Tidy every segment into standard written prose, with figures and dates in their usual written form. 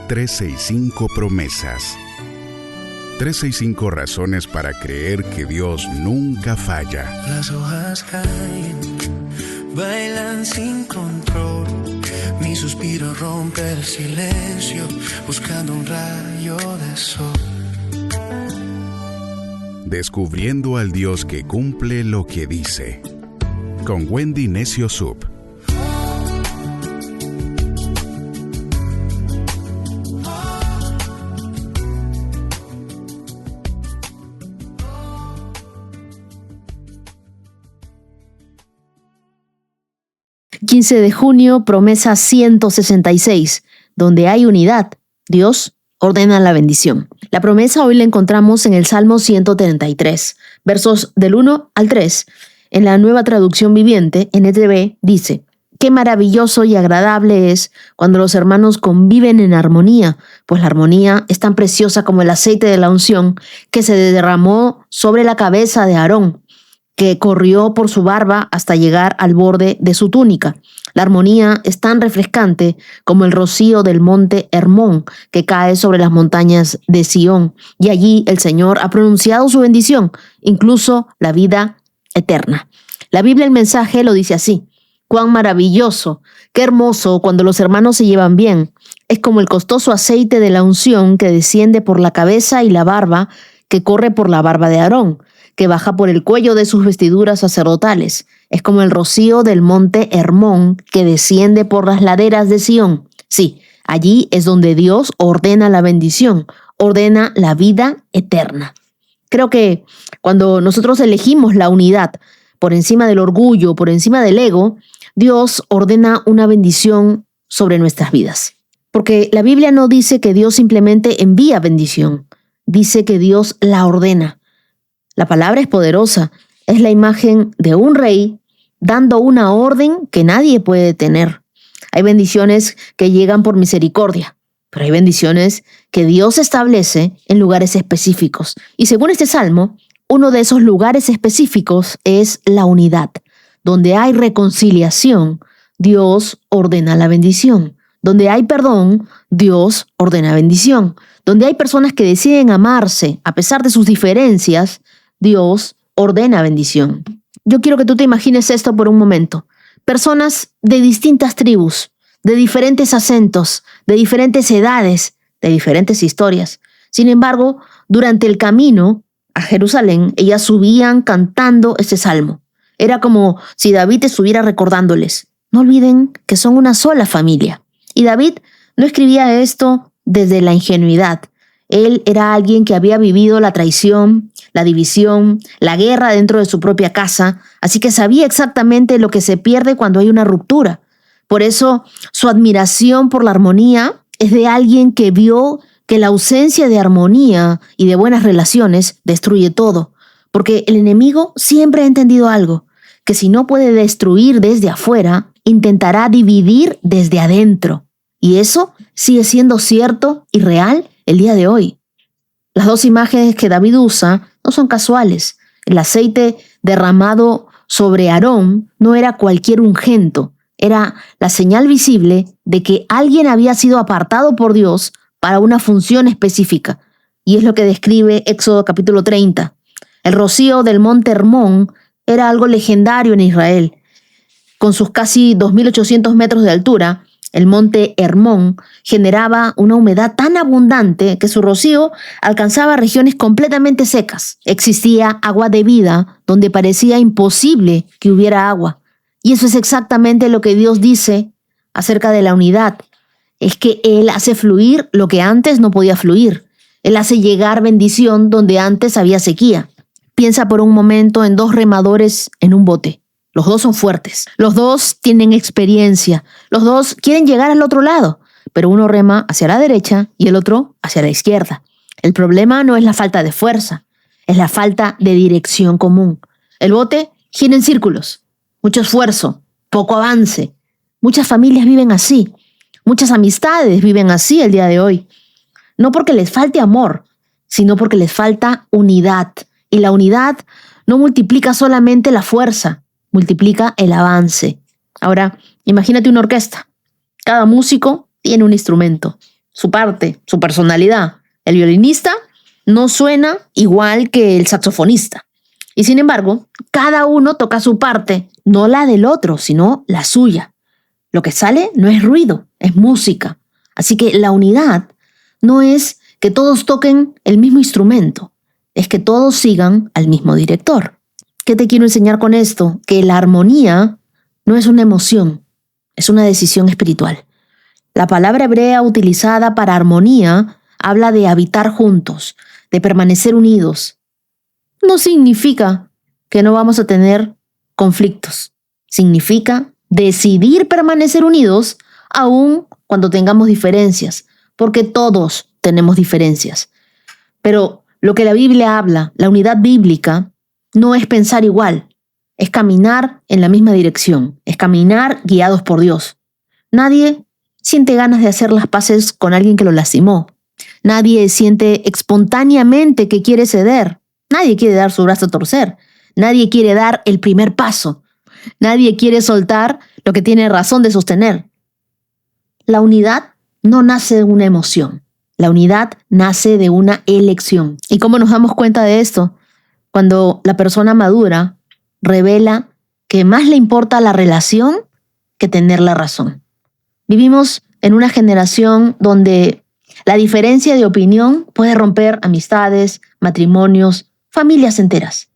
365 promesas. 365 razones para creer que Dios nunca falla. Las hojas caen, bailan sin control. Mi suspiro rompe el silencio, buscando un rayo de sol. Descubriendo al Dios que cumple lo que dice. Con Wendy Necio Sub. De junio, promesa 166. Donde hay unidad, Dios ordena la bendición. La promesa hoy la encontramos en el Salmo 133, versos del 1 al 3. En la Nueva Traducción Viviente, NTV, dice: qué maravilloso y agradable es cuando los hermanos conviven en armonía, pues la armonía es tan preciosa como el aceite de la unción que se derramó sobre la cabeza de Aarón, que corrió por su barba hasta llegar al borde de su túnica. La armonía es tan refrescante como el rocío del monte Hermón que cae sobre las montañas de Sión. Y allí el Señor ha pronunciado su bendición, incluso la vida eterna. La Biblia, el mensaje, lo dice así: cuán maravilloso, qué hermoso cuando los hermanos se llevan bien. Es como el costoso aceite de la unción que desciende por la cabeza y la barba, que corre por la barba de Aarón, que baja por el cuello de sus vestiduras sacerdotales. Es como el rocío del monte Hermón que desciende por las laderas de Sión. Sí, allí es donde Dios ordena la bendición, ordena la vida eterna. Creo que cuando nosotros elegimos la unidad por encima del orgullo, por encima del ego, Dios ordena una bendición sobre nuestras vidas. Porque la Biblia no dice que Dios simplemente envía bendición, dice que Dios la ordena. La palabra es poderosa, es la imagen de un rey dando una orden que nadie puede detener. Hay bendiciones que llegan por misericordia, pero hay bendiciones que Dios establece en lugares específicos. Y según este salmo, uno de esos lugares específicos es la unidad. Donde hay reconciliación, Dios ordena la bendición. Donde hay perdón, Dios ordena bendición. Donde hay personas que deciden amarse a pesar de sus diferencias, Dios ordena bendición. Yo quiero que tú te imagines esto por un momento. Personas de distintas tribus, de diferentes acentos, de diferentes edades, de diferentes historias. Sin embargo, durante el camino a Jerusalén, ellas subían cantando este salmo. Era como si David estuviera recordándoles: no olviden que son una sola familia. Y David no escribía esto desde la ingenuidad. Él era alguien que había vivido la traición, la división, la guerra dentro de su propia casa, así que sabía exactamente lo que se pierde cuando hay una ruptura. Por eso, su admiración por la armonía es de alguien que vio que la ausencia de armonía y de buenas relaciones destruye todo, porque el enemigo siempre ha entendido algo, que si no puede destruir desde afuera, intentará dividir desde adentro. Y eso sigue siendo cierto y real el día de hoy. Las dos imágenes que David usa no son casuales. El aceite derramado sobre Aarón no era cualquier ungento, era la señal visible de que alguien había sido apartado por Dios para una función específica. Y es lo que describe Éxodo capítulo 30. El rocío del monte Hermón era algo legendario en Israel. Con sus casi 2.800 metros de altura, el monte Hermón generaba una humedad tan abundante que su rocío alcanzaba regiones completamente secas. Existía agua de vida donde parecía imposible que hubiera agua. Y eso es exactamente lo que Dios dice acerca de la unidad. Es que Él hace fluir lo que antes no podía fluir. Él hace llegar bendición donde antes había sequía. Piensa por un momento en dos remadores en un bote. Los dos son fuertes, los dos tienen experiencia, los dos quieren llegar al otro lado, pero uno rema hacia la derecha y el otro hacia la izquierda. El problema no es la falta de fuerza, es la falta de dirección común. El bote gira en círculos, mucho esfuerzo, poco avance. Muchas familias viven así, muchas amistades viven así el día de hoy. No porque les falte amor, sino porque les falta unidad. Y la unidad no multiplica solamente la fuerza, multiplica el avance. Ahora, imagínate una orquesta. Cada músico tiene un instrumento. su parte, su personalidad. El violinista no suena igual que el saxofonista. Y sin embargo, cada uno toca su parte, no la del otro, sino la suya. Lo que sale no es ruido, es música. Así que la unidad no es que todos toquen el mismo instrumento, es que todos sigan al mismo director. ¿Qué te quiero enseñar con esto? Que la armonía no es una emoción, es una decisión espiritual. La palabra hebrea utilizada para armonía habla de habitar juntos, de permanecer unidos. No significa que no vamos a tener conflictos. Significa decidir permanecer unidos aun cuando tengamos diferencias, porque todos tenemos diferencias. Pero lo que la Biblia habla, la unidad bíblica, no es pensar igual, es caminar en la misma dirección, es caminar guiados por Dios. Nadie siente ganas de hacer las paces con alguien que lo lastimó. Nadie siente espontáneamente que quiere ceder. Nadie quiere dar su brazo a torcer. Nadie quiere dar el primer paso. Nadie quiere soltar lo que tiene razón de sostener. La unidad no nace de una emoción. La unidad nace de una elección. ¿Y cómo nos damos cuenta de esto? Cuando la persona madura revela que más le importa la relación que tener la razón. Vivimos en una generación donde la diferencia de opinión puede romper amistades, matrimonios, familias enteras.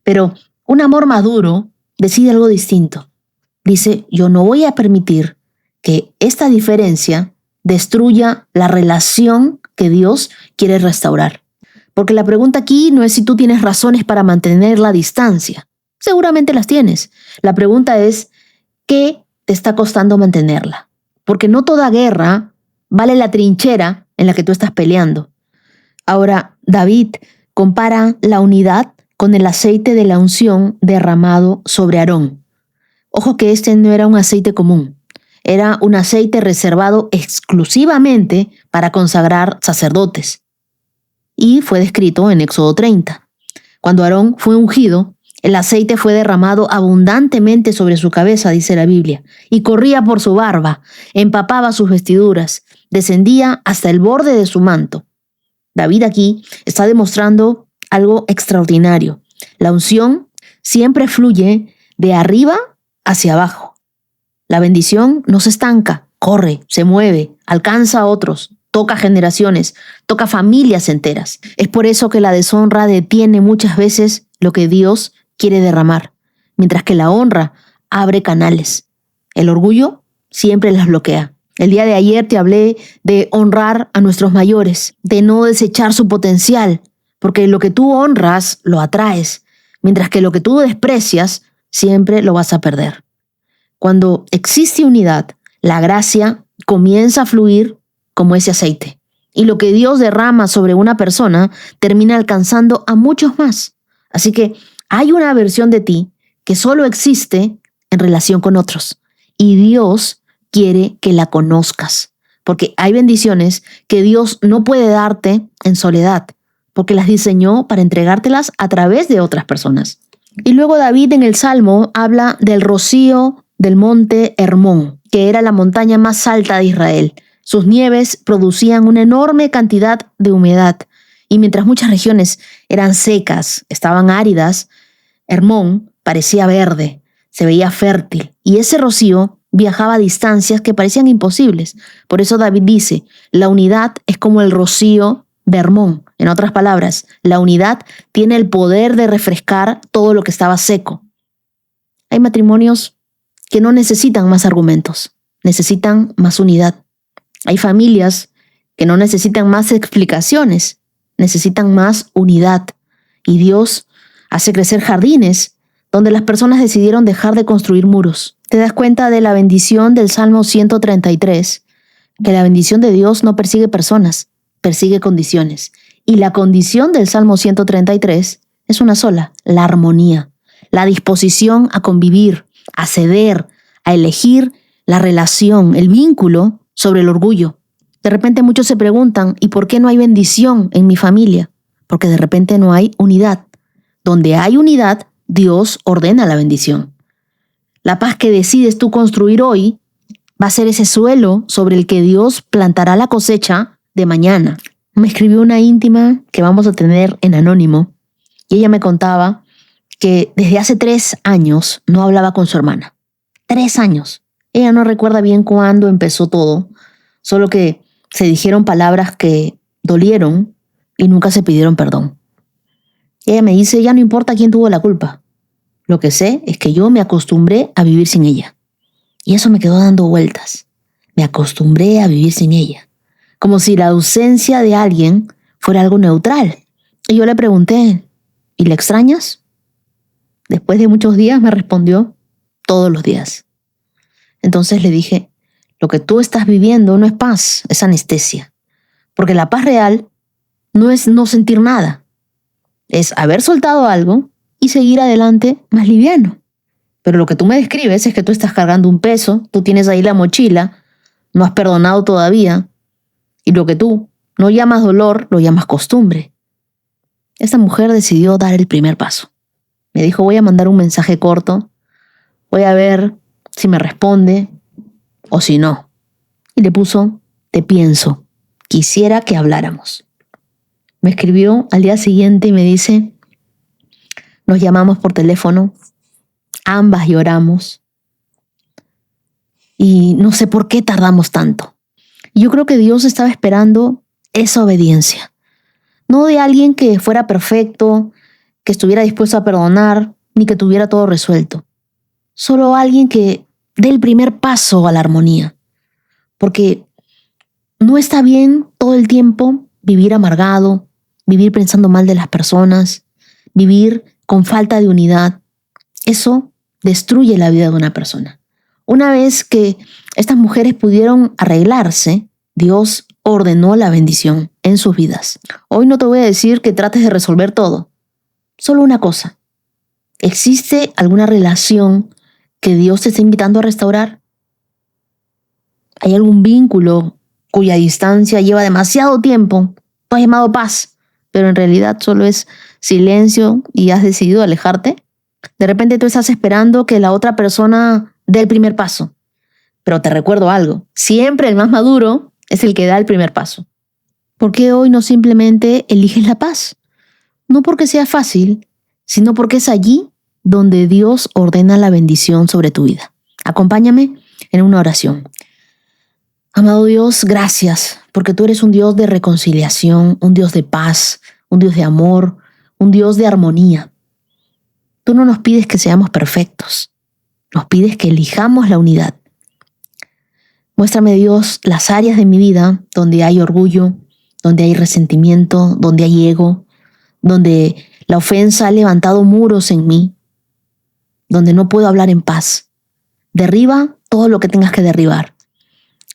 Pero un amor maduro decide algo distinto. Dice, yo no voy a permitir que esta diferencia destruya la relación que Dios quiere restaurar. Porque la pregunta aquí no es si tú tienes razones para mantener la distancia. Seguramente las tienes. La pregunta es, ¿qué te está costando mantenerla? Porque no toda guerra vale la trinchera en la que tú estás peleando. Ahora, David compara la unidad con el aceite de la unción derramado sobre Aarón. Ojo que este no era un aceite común. Era un aceite reservado exclusivamente para consagrar sacerdotes. Y fue descrito en Éxodo 30. Cuando Aarón fue ungido, el aceite fue derramado abundantemente sobre su cabeza, dice la Biblia, y corría por su barba, empapaba sus vestiduras, descendía hasta el borde de su manto. David aquí está demostrando algo extraordinario. La unción siempre fluye de arriba hacia abajo. La bendición no se estanca, corre, se mueve, alcanza a otros, toca generaciones, toca familias enteras. Es por eso que la deshonra detiene muchas veces lo que Dios quiere derramar, mientras que la honra abre canales. El orgullo siempre las bloquea. El día de ayer te hablé de honrar a nuestros mayores, de no desechar su potencial, porque lo que tú honras lo atraes, mientras que lo que tú desprecias siempre lo vas a perder. Cuando existe unidad, la gracia comienza a fluir como ese aceite. Y lo que Dios derrama sobre una persona termina alcanzando a muchos más. Así que hay una versión de ti que solo existe en relación con otros. Y Dios quiere que la conozcas. Porque hay bendiciones que Dios no puede darte en soledad, porque las diseñó para entregártelas a través de otras personas. Y luego David en el Salmo habla del rocío del monte Hermón, que era la montaña más alta de Israel. Sus nieves producían una enorme cantidad de humedad, y mientras muchas regiones eran secas, estaban áridas, Hermón parecía verde, se veía fértil, y ese rocío viajaba a distancias que parecían imposibles. Por eso David dice, la unidad es como el rocío de Hermón. En otras palabras, la unidad tiene el poder de refrescar todo lo que estaba seco. Hay matrimonios que no necesitan más argumentos, necesitan más unidad. Hay familias que no necesitan más explicaciones, necesitan más unidad. Y Dios hace crecer jardines donde las personas decidieron dejar de construir muros. ¿Te das cuenta de la bendición del Salmo 133? Que la bendición de Dios no persigue personas, persigue condiciones. Y la condición del Salmo 133 es una sola, la armonía, la disposición a convivir, a ceder, a elegir la relación, el vínculo sobre el orgullo. De repente muchos se preguntan, ¿y por qué no hay bendición en mi familia? Porque de repente no hay unidad. Donde hay unidad, Dios ordena la bendición. La paz que decides tú construir hoy va a ser ese suelo sobre el que Dios plantará la cosecha de mañana. Me escribió una íntima que vamos a tener en anónimo y ella me contaba que desde hace 3 años no hablaba con su hermana. 3 años. Ella no recuerda bien cuándo empezó todo, solo que se dijeron palabras que dolieron y nunca se pidieron perdón. Ella me dice, ya no importa quién tuvo la culpa. Lo que sé es que yo me acostumbré a vivir sin ella. Y eso me quedó dando vueltas. Me acostumbré a vivir sin ella. Como si la ausencia de alguien fuera algo neutral. Y yo le pregunté, ¿y la extrañas? Después de muchos días me respondió, todos los días. Entonces le dije, lo que tú estás viviendo no es paz, es anestesia. Porque la paz real no es no sentir nada. Es haber soltado algo y seguir adelante más liviano. Pero lo que tú me describes es que tú estás cargando un peso, tú tienes ahí la mochila, no has perdonado todavía, y lo que tú no llamas dolor, lo llamas costumbre. Esta mujer decidió dar el primer paso. Me dijo, voy a mandar un mensaje corto, voy a ver si me responde o si no. Y le puso, te pienso, quisiera que habláramos. Me escribió al día siguiente y me dice, nos llamamos por teléfono, ambas lloramos y no sé por qué tardamos tanto. Yo creo que Dios estaba esperando esa obediencia, no de alguien que fuera perfecto, que estuviera dispuesto a perdonar, ni que tuviera todo resuelto. Solo alguien que dé el primer paso a la armonía, porque no está bien todo el tiempo vivir amargado, vivir pensando mal de las personas, vivir con falta de unidad. Eso destruye la vida de una persona. Una vez que estas mujeres pudieron arreglarse, Dios ordenó la bendición en sus vidas. Hoy no te voy a decir que trates de resolver todo. Solo una cosa. ¿Existe alguna relación que Dios te está invitando a restaurar? ¿Hay algún vínculo cuya distancia lleva demasiado tiempo? Tú has llamado paz, pero en realidad solo es silencio y has decidido alejarte. De repente tú estás esperando que la otra persona dé el primer paso. Pero te recuerdo algo, siempre el más maduro es el que da el primer paso. ¿Por qué hoy no simplemente eliges la paz? No porque sea fácil, sino porque es allí donde Dios ordena la bendición sobre tu vida. Acompáñame en una oración. Amado Dios, gracias, porque tú eres un Dios de reconciliación, un Dios de paz, un Dios de amor, un Dios de armonía. Tú no nos pides que seamos perfectos, nos pides que elijamos la unidad. Muéstrame, Dios, las áreas de mi vida donde hay orgullo, donde hay resentimiento, donde hay ego, donde la ofensa ha levantado muros en mí, donde no puedo hablar en paz. Derriba todo lo que tengas que derribar.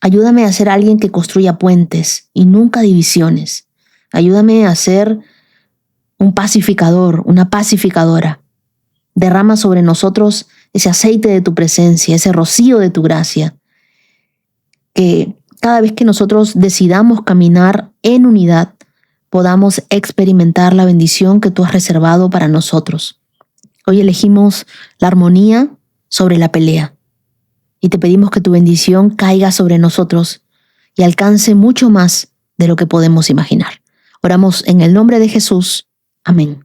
Ayúdame a ser alguien que construya puentes y nunca divisiones. Ayúdame a ser un pacificador, una pacificadora. Derrama sobre nosotros ese aceite de tu presencia, ese rocío de tu gracia. Que cada vez que nosotros decidamos caminar en unidad, podamos experimentar la bendición que tú has reservado para nosotros. Hoy elegimos la armonía sobre la pelea. Y te pedimos que tu bendición caiga sobre nosotros y alcance mucho más de lo que podemos imaginar. Oramos en el nombre de Jesús. Amén.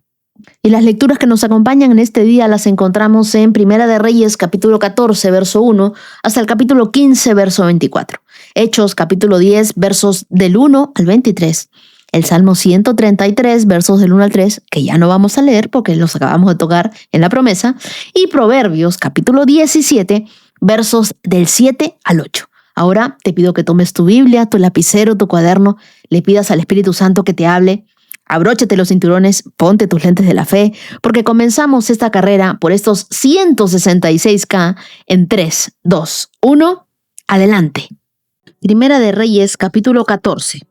Y las lecturas que nos acompañan en este día las encontramos en Primera de Reyes, capítulo 14, verso 1, hasta el capítulo 15, verso 24. Hechos, capítulo 10, versos del 1 al 23. El Salmo 133, versos del 1 al 3, que ya no vamos a leer porque los acabamos de tocar en la promesa. Y Proverbios, capítulo 17, versos del 7 al 8. Ahora te pido que tomes tu Biblia, tu lapicero, tu cuaderno, le pidas al Espíritu Santo que te hable. Abróchate los cinturones, ponte tus lentes de la fe, porque comenzamos esta carrera por estos 166K en 3, 2, 1, adelante. Primera de Reyes, capítulo 14.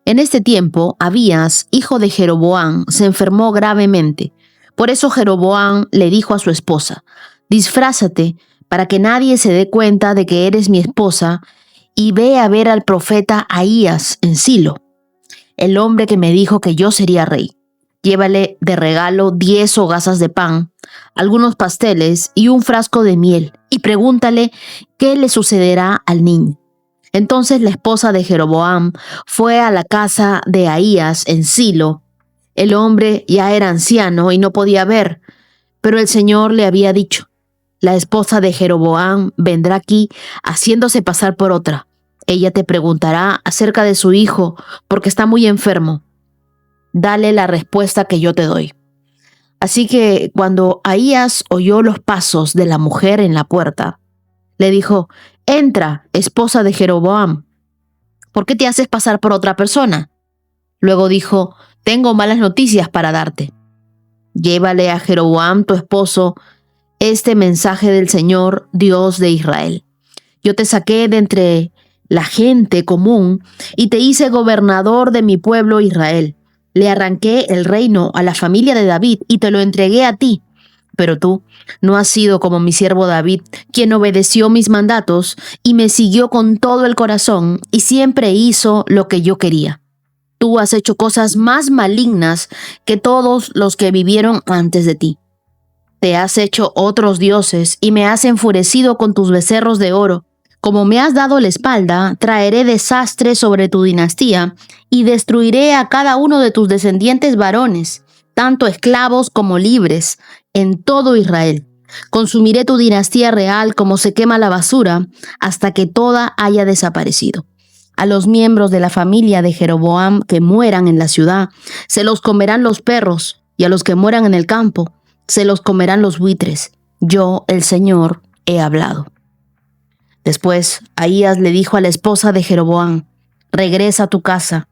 En este tiempo, Abías, hijo de Jeroboam, se enfermó gravemente. Por eso Jeroboam le dijo a su esposa, disfrázate para que nadie se dé cuenta de que eres mi esposa y ve a ver al profeta Ahías en Silo, el hombre que me dijo que yo sería rey. Llévale de regalo 10 hogazas de pan, algunos pasteles y un frasco de miel, y pregúntale qué le sucederá al niño. Entonces la esposa de Jeroboam fue a la casa de Ahías en Silo. El hombre ya era anciano y no podía ver, pero el Señor le había dicho: la esposa de Jeroboam vendrá aquí haciéndose pasar por otra. Ella te preguntará acerca de su hijo porque está muy enfermo. Dale la respuesta que yo te doy. Así que cuando Ahías oyó los pasos de la mujer en la puerta, le dijo: entra, esposa de Jeroboam. ¿Por qué te haces pasar por otra persona? Luego dijo: tengo malas noticias para darte. Llévale a Jeroboam, tu esposo, este mensaje del Señor, Dios de Israel. Yo te saqué de entre la gente común y te hice gobernador de mi pueblo Israel. Le arranqué el reino a la familia de David y te lo entregué a ti. Pero tú no has sido como mi siervo David, quien obedeció mis mandatos y me siguió con todo el corazón y siempre hizo lo que yo quería. Tú has hecho cosas más malignas que todos los que vivieron antes de ti. Te has hecho otros dioses y me has enfurecido con tus becerros de oro. Como me has dado la espalda, traeré desastre sobre tu dinastía y destruiré a cada uno de tus descendientes varones, tanto esclavos como libres, en todo Israel. Consumiré tu dinastía real como se quema la basura, hasta que toda haya desaparecido. A los miembros de la familia de Jeroboam que mueran en la ciudad, se los comerán los perros, y a los que mueran en el campo, se los comerán los buitres. Yo, el Señor, he hablado. Después, Ahías le dijo a la esposa de Jeroboam: regresa a tu casa,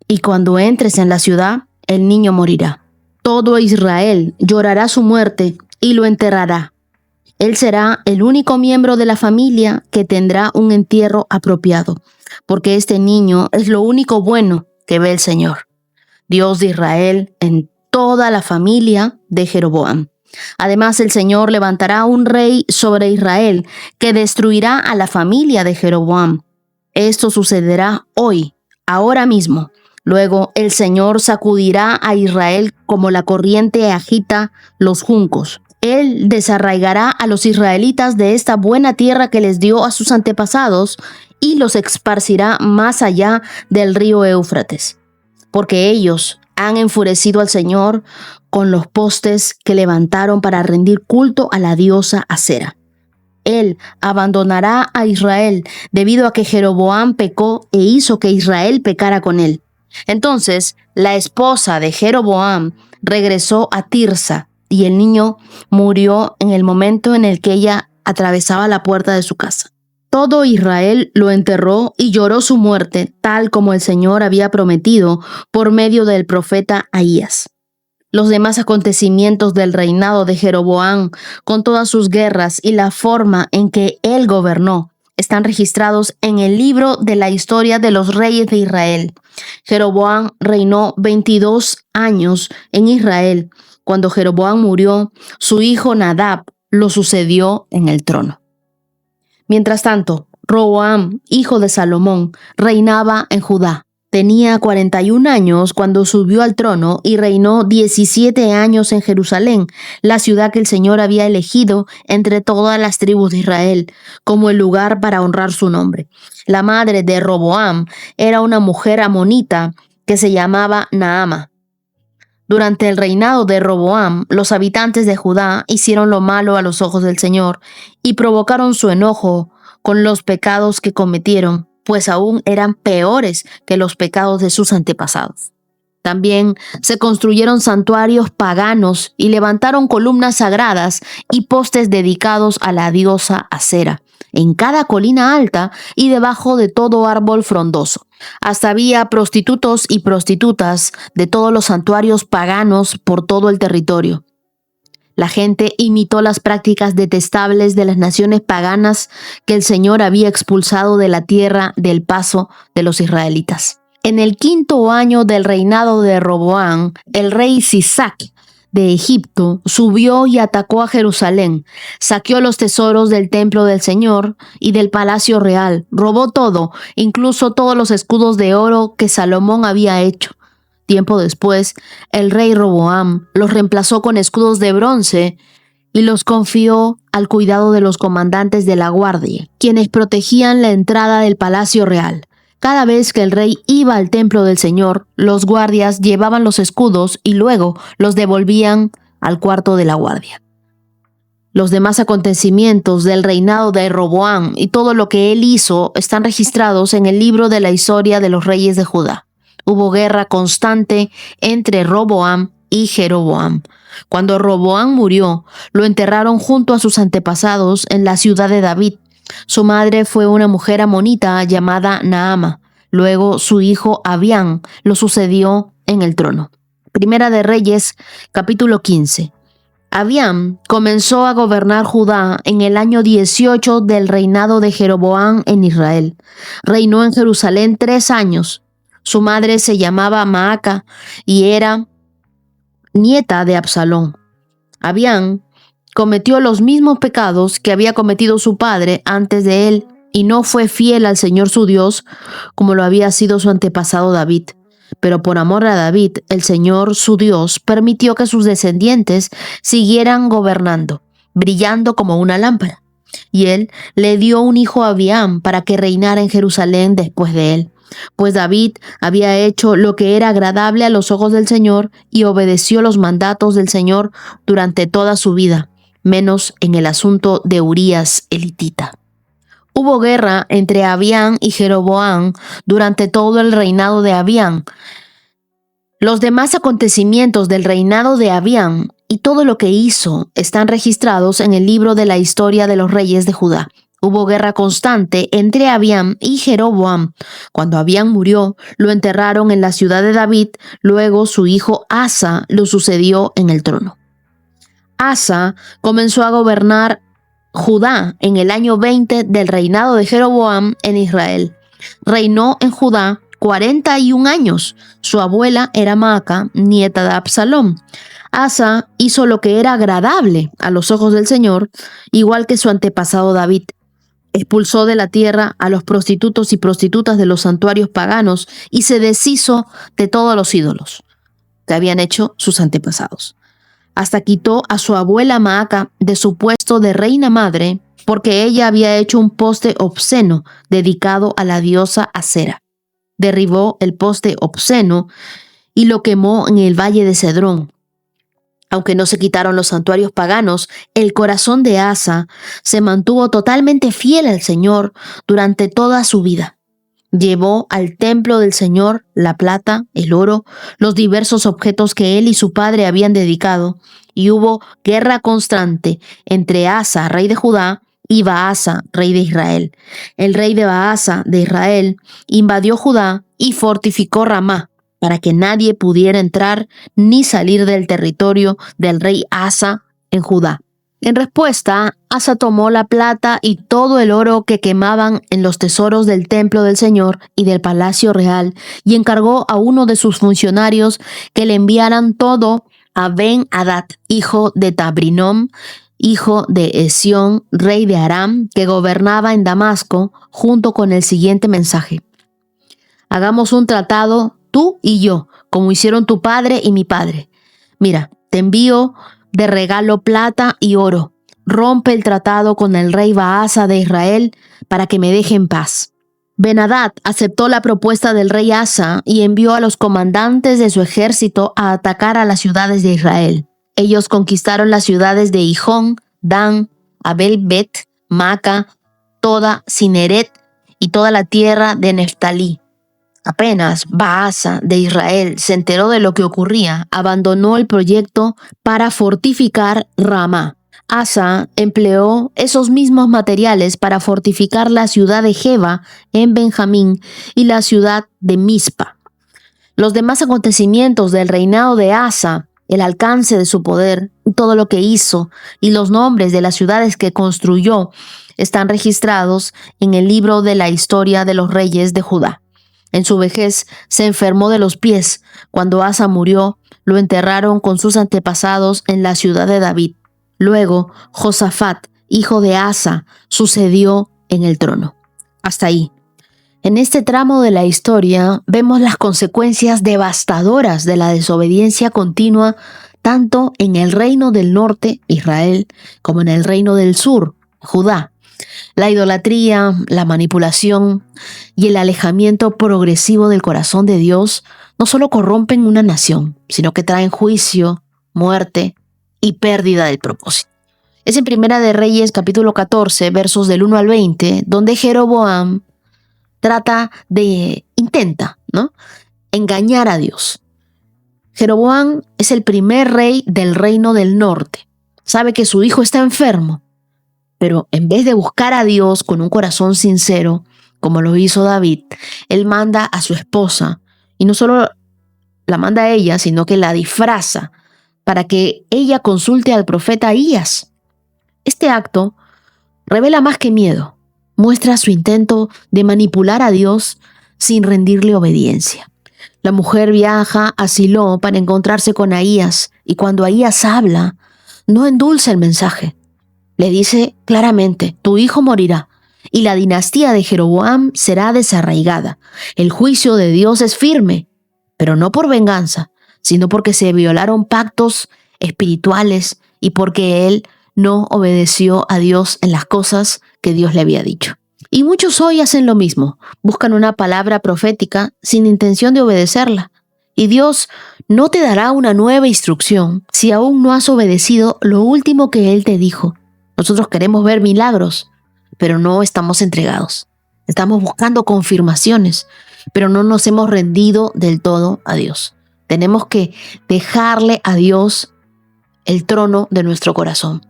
y cuando entres en la ciudad, el niño morirá. Todo Israel llorará su muerte y lo enterrará. Él será el único miembro de la familia que tendrá un entierro apropiado, porque este niño es lo único bueno que ve el Señor, Dios de Israel, en toda la familia de Jeroboam. Además, el Señor levantará un rey sobre Israel que destruirá a la familia de Jeroboam. Esto sucederá hoy, ahora mismo. Luego el Señor sacudirá a Israel como la corriente agita los juncos. Él desarraigará a los israelitas de esta buena tierra que les dio a sus antepasados y los esparcirá más allá del río Éufrates, porque ellos han enfurecido al Señor con los postes que levantaron para rendir culto a la diosa Acera. Él abandonará a Israel debido a que Jeroboam pecó e hizo que Israel pecara con él. Entonces la esposa de Jeroboam regresó a Tirsa y el niño murió en el momento en el que ella atravesaba la puerta de su casa. Todo Israel lo enterró y lloró su muerte, tal como el Señor había prometido por medio del profeta Ahías. Los demás acontecimientos del reinado de Jeroboam, con todas sus guerras y la forma en que él gobernó, están registrados en el libro de la historia de los reyes de Israel. Jeroboam reinó 22 años en Israel. Cuando Jeroboam murió, su hijo Nadab lo sucedió en el trono. Mientras tanto, Roboam, hijo de Salomón, reinaba en Judá. Tenía 41 años cuando subió al trono y reinó 17 años en Jerusalén, la ciudad que el Señor había elegido entre todas las tribus de Israel, como el lugar para honrar su nombre. La madre de Roboam era una mujer amonita que se llamaba Naama. Durante el reinado de Roboam, los habitantes de Judá hicieron lo malo a los ojos del Señor y provocaron su enojo con los pecados que cometieron, pues aún eran peores que los pecados de sus antepasados. También se construyeron santuarios paganos y levantaron columnas sagradas y postes dedicados a la diosa Acera, en cada colina alta y debajo de todo árbol frondoso. Hasta había prostitutos y prostitutas de todos los santuarios paganos por todo el territorio. La gente imitó las prácticas detestables de las naciones paganas que el Señor había expulsado de la tierra del paso de los israelitas. En el 5º año del reinado de Roboam, el rey Sisac de Egipto subió y atacó a Jerusalén, saqueó los tesoros del templo del Señor y del palacio real, robó todo, incluso todos los escudos de oro que Salomón había hecho. Tiempo después, el rey Roboam los reemplazó con escudos de bronce y los confió al cuidado de los comandantes de la guardia, quienes protegían la entrada del palacio real. Cada vez que el rey iba al templo del Señor, los guardias llevaban los escudos y luego los devolvían al cuarto de la guardia. Los demás acontecimientos del reinado de Roboam y todo lo que él hizo están registrados en el libro de la historia de los reyes de Judá. Hubo guerra constante entre Roboam y Jeroboam. Cuando Roboam murió, lo enterraron junto a sus antepasados en la ciudad de David. Su madre fue una mujer amonita llamada Naama. Luego su hijo Abián lo sucedió en el trono. Primera de Reyes, capítulo 15. Abián comenzó a gobernar Judá en el año 18 del reinado de Jeroboam en Israel. Reinó en Jerusalén 3 años. Su madre se llamaba Maaca y era nieta de Absalón. Abián cometió los mismos pecados que había cometido su padre antes de él y no fue fiel al Señor su Dios como lo había sido su antepasado David. Pero por amor a David, el Señor su Dios permitió que sus descendientes siguieran gobernando, brillando como una lámpara. Y él le dio un hijo a Abián para que reinara en Jerusalén después de él. Pues David había hecho lo que era agradable a los ojos del Señor y obedeció los mandatos del Señor durante toda su vida, menos en el asunto de Urías elitita. Hubo guerra entre Abián y Jeroboam durante todo el reinado de Abián. Los demás acontecimientos del reinado de Abián y todo lo que hizo están registrados en el libro de la historia de los reyes de Judá. Hubo guerra constante entre Abián y Jeroboam. Cuando Abián murió, lo enterraron en la ciudad de David. Luego su hijo Asa lo sucedió en el trono. Asa comenzó a gobernar Judá en el año 20 del reinado de Jeroboam en Israel. Reinó en Judá 41 años. Su abuela era Maaca, nieta de Absalón. Asa hizo lo que era agradable a los ojos del Señor, igual que su antepasado David. Expulsó de la tierra a los prostitutos y prostitutas de los santuarios paganos y se deshizo de todos los ídolos que habían hecho sus antepasados. Hasta quitó a su abuela Maaca de su puesto de reina madre porque ella había hecho un poste obsceno dedicado a la diosa Acera. Derribó el poste obsceno y lo quemó en el valle de Cedrón. Aunque no se quitaron los santuarios paganos, el corazón de Asa se mantuvo totalmente fiel al Señor durante toda su vida. Llevó al templo del Señor la plata, el oro, los diversos objetos que él y su padre habían dedicado, y hubo guerra constante entre Asa, rey de Judá, y Baasa, rey de Israel. El rey de Baasa, de Israel, invadió Judá y fortificó Ramá, para que nadie pudiera entrar ni salir del territorio del rey Asa en Judá. En respuesta, Asa tomó la plata y todo el oro que quemaban en los tesoros del templo del Señor y del palacio real y encargó a uno de sus funcionarios que le enviaran todo a Ben-Hadad, hijo de Tabrinom, hijo de Esión, rey de Aram, que gobernaba en Damasco, junto con el siguiente mensaje: hagamos un tratado tú y yo, como hicieron tu padre y mi padre. Mira, te envío de regalo plata y oro. Rompe el tratado con el rey Baasa de Israel para que me deje en paz. Ben-Hadad aceptó la propuesta del rey Asa y envió a los comandantes de su ejército a atacar a las ciudades de Israel. Ellos conquistaron las ciudades de Hijón, Dan, Abel-Bet, Maca, toda Cineret y toda la tierra de Neftalí. Apenas Baasa de Israel se enteró de lo que ocurría, abandonó el proyecto para fortificar Ramá. Asa empleó esos mismos materiales para fortificar la ciudad de Geba en Benjamín y la ciudad de Mizpa. Los demás acontecimientos del reinado de Asa, el alcance de su poder, todo lo que hizo y los nombres de las ciudades que construyó están registrados en el libro de la historia de los reyes de Judá. En su vejez se enfermó de los pies. Cuando Asa murió, lo enterraron con sus antepasados en la ciudad de David. Luego, Josafat, hijo de Asa, sucedió en el trono. Hasta ahí. En este tramo de la historia vemos las consecuencias devastadoras de la desobediencia continua tanto en el reino del norte, Israel, como en el reino del sur, Judá. La idolatría, la manipulación y el alejamiento progresivo del corazón de Dios no solo corrompen una nación, sino que traen juicio, muerte y pérdida del propósito. Es en Primera de Reyes, capítulo 14, versos del 1 al 20, donde Jeroboam intenta engañar a Dios. Jeroboam es el primer rey del reino del norte. Sabe que su hijo está enfermo, pero en vez de buscar a Dios con un corazón sincero, como lo hizo David, él manda a su esposa, y no solo la manda a ella, sino que la disfraza para que ella consulte al profeta Ahías. Este acto revela más que miedo, muestra su intento de manipular a Dios sin rendirle obediencia. La mujer viaja a Silo para encontrarse con Ahías, y cuando Ahías habla, no endulza el mensaje. Le dice claramente: tu hijo morirá y la dinastía de Jeroboam será desarraigada. El juicio de Dios es firme, pero no por venganza, sino porque se violaron pactos espirituales y porque él no obedeció a Dios en las cosas que Dios le había dicho. Y muchos hoy hacen lo mismo, buscan una palabra profética sin intención de obedecerla. Y Dios no te dará una nueva instrucción si aún no has obedecido lo último que Él te dijo. Nosotros queremos ver milagros, pero no estamos entregados. Estamos buscando confirmaciones, pero no nos hemos rendido del todo a Dios. Tenemos que dejarle a Dios el trono de nuestro corazón.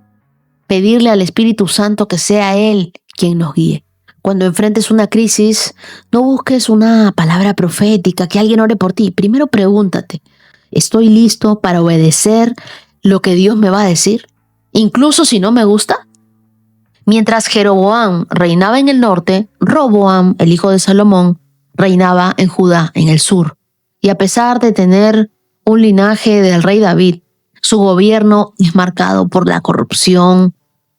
Pedirle al Espíritu Santo que sea Él quien nos guíe. Cuando enfrentes una crisis, no busques una palabra profética, que alguien ore por ti. Primero pregúntate: ¿estoy listo para obedecer lo que Dios me va a decir? Incluso si no me gusta. Mientras Jeroboam reinaba en el norte, Roboam, el hijo de Salomón, reinaba en Judá, en el sur. Y a pesar de tener un linaje del rey David, su gobierno es marcado por la corrupción,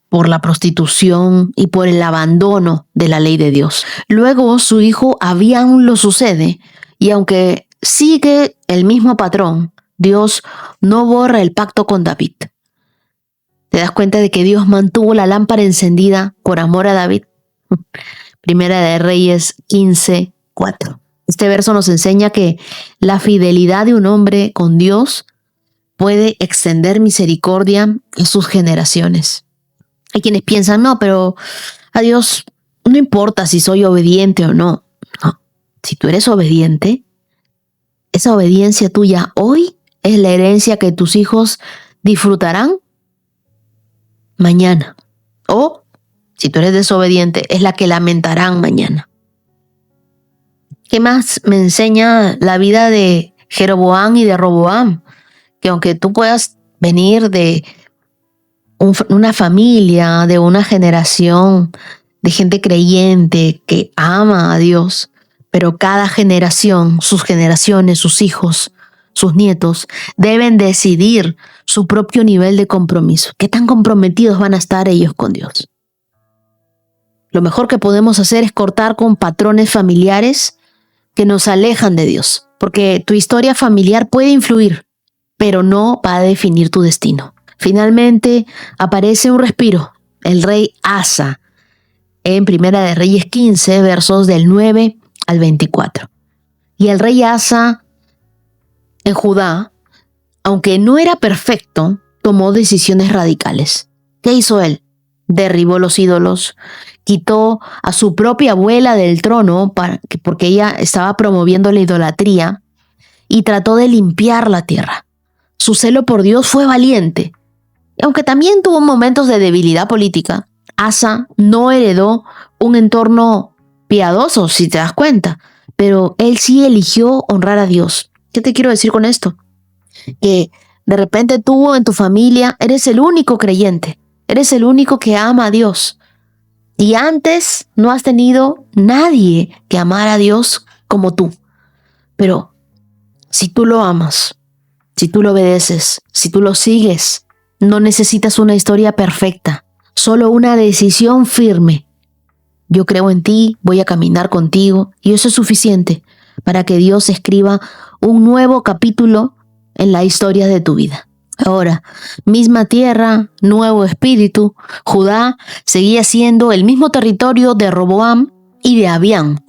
por la prostitución y por el abandono de la ley de Dios. Luego su hijo Abiam lo sucede, y aunque sigue el mismo patrón, Dios no borra el pacto con David. ¿Te das cuenta de que Dios mantuvo la lámpara encendida por amor a David? Primera de Reyes 15:4. Este verso nos enseña que la fidelidad de un hombre con Dios puede extender misericordia a sus generaciones. Hay quienes piensan: no, pero a Dios no importa si soy obediente o no. No, si tú eres obediente, esa obediencia tuya hoy es la herencia que tus hijos disfrutarán mañana. O, si tú eres desobediente, es la que lamentarán mañana. ¿Qué más me enseña la vida de Jeroboam y de Roboam? Que aunque tú puedas venir de una familia, de una generación de gente creyente que ama a Dios, pero cada generación, sus generaciones, sus hijos, sus nietos, deben decidir su propio nivel de compromiso. ¿Qué tan comprometidos van a estar ellos con Dios? Lo mejor que podemos hacer es cortar con patrones familiares que nos alejan de Dios, porque tu historia familiar puede influir, pero no va a definir tu destino. Finalmente aparece un respiro, el rey Asa, en Primera de Reyes 15, versos del 9 al 24. Y el rey Asa en Judá, aunque no era perfecto, tomó decisiones radicales. ¿Qué hizo él? Derribó los ídolos, quitó a su propia abuela del trono porque ella estaba promoviendo la idolatría, y trató de limpiar la tierra. Su celo por Dios fue valiente. Aunque también tuvo momentos de debilidad política, Asa no heredó un entorno piadoso, si te das cuenta, pero él sí eligió honrar a Dios. ¿Qué te quiero decir con esto? Que de repente tú en tu familia eres el único creyente, eres el único que ama a Dios. Y antes no has tenido nadie que amara a Dios como tú. Pero si tú lo amas, si tú lo obedeces, si tú lo sigues, no necesitas una historia perfecta, solo una decisión firme Yo creo en ti, voy a caminar contigo, y eso es suficiente para que Dios escriba un nuevo capítulo en la historia de tu vida. Ahora, misma tierra, nuevo espíritu. Judá seguía siendo el mismo territorio de Roboam y de Abián,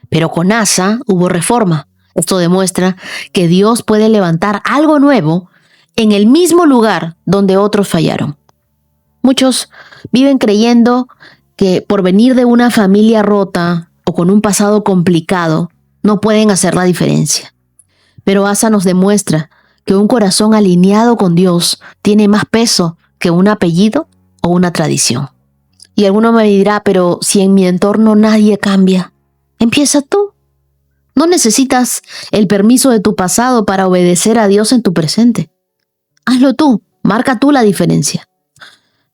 pero con Asa hubo reforma. Esto demuestra que Dios puede levantar algo nuevo en el mismo lugar donde otros fallaron. Muchos viven creyendo que por venir de una familia rota o con un pasado complicado no pueden hacer la diferencia. Pero Asa nos demuestra que un corazón alineado con Dios tiene más peso que un apellido o una tradición. Y alguno me dirá, pero si en mi entorno nadie cambia, empieza tú. No necesitas el permiso de tu pasado para obedecer a Dios en tu presente. Hazlo tú, marca tú la diferencia.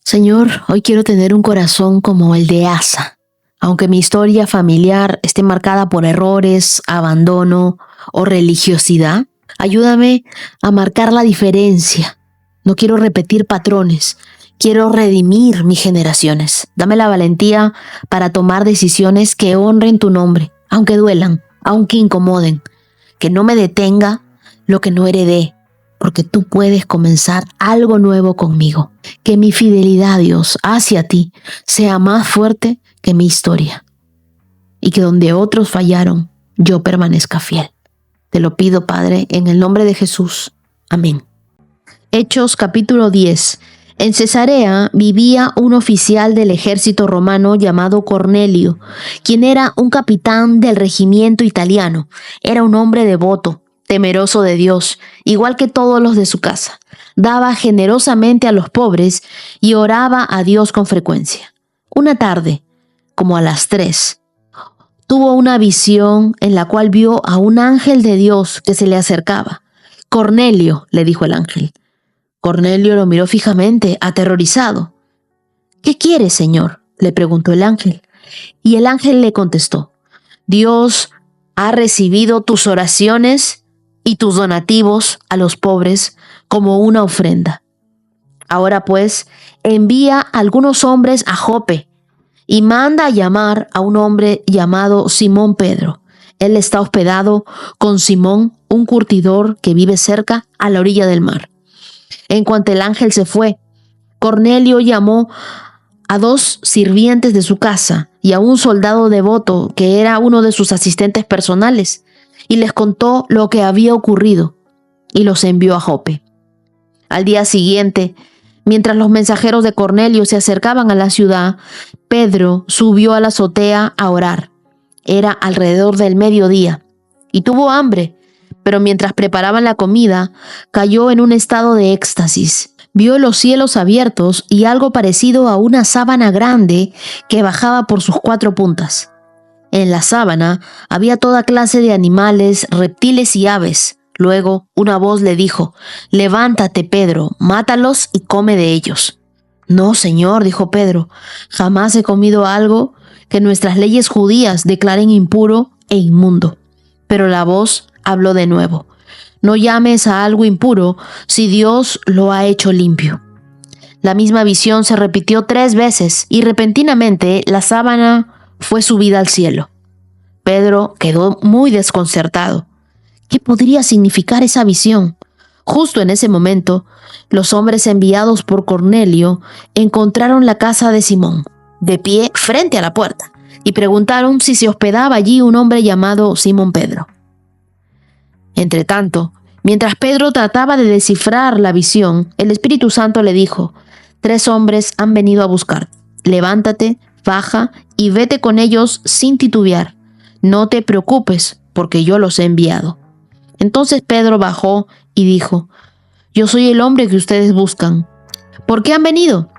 Señor, hoy quiero tener un corazón como el de Asa. Aunque mi historia familiar esté marcada por errores, abandono o religiosidad, ayúdame a marcar la diferencia. No quiero repetir patrones, quiero redimir mis generaciones. Dame la valentía para tomar decisiones que honren tu nombre, aunque duelan, aunque incomoden. Que no me detenga lo que no heredé, porque tú puedes comenzar algo nuevo conmigo. Que mi fidelidad, Dios, hacia ti sea más fuerte que mi historia. Y que donde otros fallaron, yo permanezca fiel. Te lo pido, Padre, en el nombre de Jesús. Amén. Hechos capítulo 10. En Cesarea vivía un oficial del ejército romano llamado Cornelio, quien era un capitán del regimiento italiano. Era un hombre devoto, temeroso de Dios, igual que todos los de su casa. Daba generosamente a los pobres y oraba a Dios con frecuencia. Una tarde, como a las 3, tuvo una visión en la cual vio a un ángel de Dios que se le acercaba. «Cornelio», le dijo el ángel. Cornelio lo miró fijamente, aterrorizado. «¿Qué quieres, Señor?», le preguntó el ángel. Y el ángel le contestó: «Dios ha recibido tus oraciones y tus donativos a los pobres como una ofrenda. Ahora pues, envía algunos hombres a Jope y manda a llamar a un hombre llamado Simón Pedro. Él está hospedado con Simón, un curtidor que vive cerca a la orilla del mar». En cuanto el ángel se fue, Cornelio llamó a 2 sirvientes de su casa y a un soldado devoto que era uno de sus asistentes personales, y les contó lo que había ocurrido, y los envió a Jope. Al día siguiente, mientras los mensajeros de Cornelio se acercaban a la ciudad, Pedro subió a la azotea a orar. Era alrededor del mediodía, y tuvo hambre, pero mientras preparaban la comida, cayó en un estado de éxtasis. Vio los cielos abiertos y algo parecido a una sábana grande que bajaba por sus 4 puntas. En la sábana había toda clase de animales, reptiles y aves. Luego una voz le dijo: «Levántate, Pedro, mátalos y come de ellos». «No, Señor», dijo Pedro, «jamás he comido algo que nuestras leyes judías declaren impuro e inmundo». Pero la voz habló de nuevo: «No llames a algo impuro si Dios lo ha hecho limpio». La misma visión se repitió 3 veces y repentinamente la sábana fue subida al cielo. Pedro quedó muy desconcertado. ¿Qué podría significar esa visión? Justo en ese momento, los hombres enviados por Cornelio encontraron la casa de Simón, de pie frente a la puerta, y preguntaron si se hospedaba allí un hombre llamado Simón Pedro. Entretanto, mientras Pedro trataba de descifrar la visión, el Espíritu Santo le dijo: «3 hombres han venido a buscar. Levántate, baja y vete con ellos sin titubear. No te preocupes, porque yo los he enviado». Entonces Pedro bajó y dijo: «Yo soy el hombre que ustedes buscan. ¿Por qué han venido?».